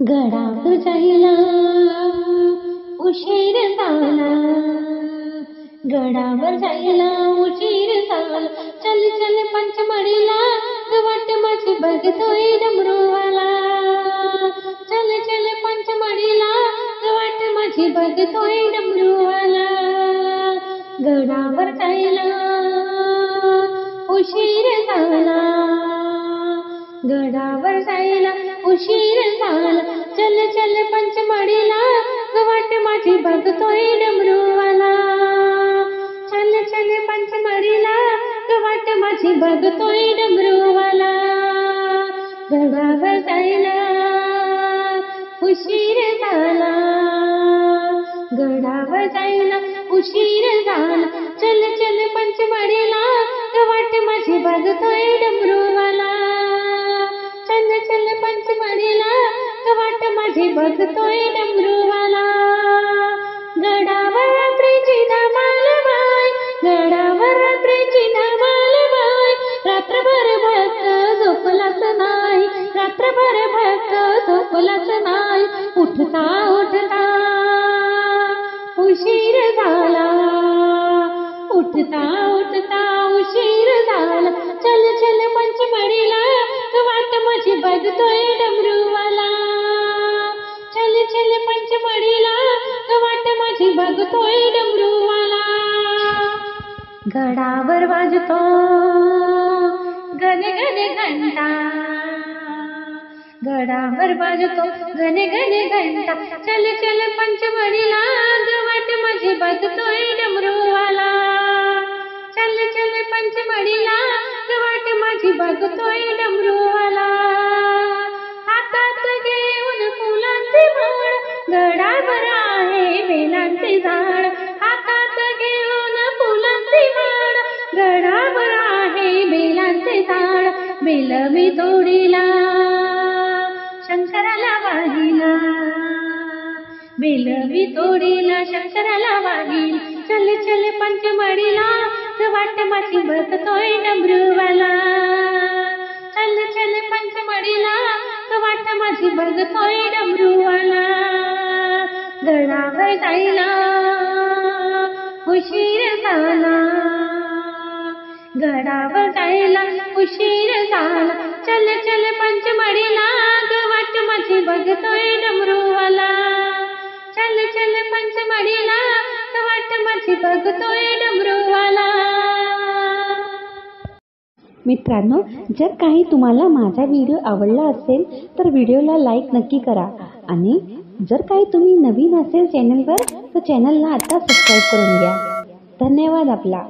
गडावर जायला उशीर झाला, गडावर जायला उशीर झाला. चल चल पंचमढीला, वाट माझी बघतोय डमरूवाला. चल चल पंचमढीला, वाट माझी बघतोय डमरूवाला. गडावर जायला उशीर झाला, गडावर जायला उशीर झाला. चल चल पंचमढीला, वाट माझी बघतोय डमरूवाला. चल चल पंचमढीला, वाट माझी बघतोय डमरूवाला. गडावर जायला उशीर झाला, गडावर जायला उशीर झाला. चल चल पंचमढीला, वाट माझी बघतोय डमरूवाला. चल चल पंचमढीला, वाट माझी बघतोय डमरूवाला. गडावर रात्रीची धमाल बाय, गडावर रात्रीची धमाल बाय. रात्रभर भक्त झोपलाच नाही, रात्रभर भक्त झोपलाच नाही. उठता उठता उशीर झाला, उठता उठता उशीर झाला. चल चल पंचमढीला, वाट माझी बघतोय डमरूवाला. चल चल पंचमढीला, वाट माझी बघतोय डमरूवाला. गडावर वाजतो गण गण घंटा, गडावर वाजतो गण गण घंटा. चल चल पंचमढीला, वाट माझी बघतोय डमरूवाला. चल चल पंचमढीला, वाट माझी बघतोय डमरूवाला. हातात घेऊन फुलांचे माळ, गडावर आहे बेलांचे झाड. हातात घेऊन फुलांचे माळ, गडावर आहे बेलांचे झाड. बेल मी तोडीला शंकराला वाहिला, बेल मी तोडीला शंकराला वाहिला. चल चल पंचमढीला, वाट माझी बघतोय डमरूवाला. चल चल पंचमढीला, वाट माझी बघतोय डमरूवाला. गडावर जायला उशीर झाला, गडावर जायला उशीर झाला. चल चल पंचमढीला, वाट माझी बघतोय डमरूवाला. चल चल पंचमढीला, वाट माझी बघतोय डमरूवाला. मित्रांनो, जर काही तुम्हाला माझा व्हिडिओ आवडला असेल तर व्हिडिओला लाईक नक्की करा. आणि जर काही तुम्ही नवीन असेल चॅनलवर तर चॅनलला आता सबस्क्राईब करून घ्या. धन्यवाद आपला.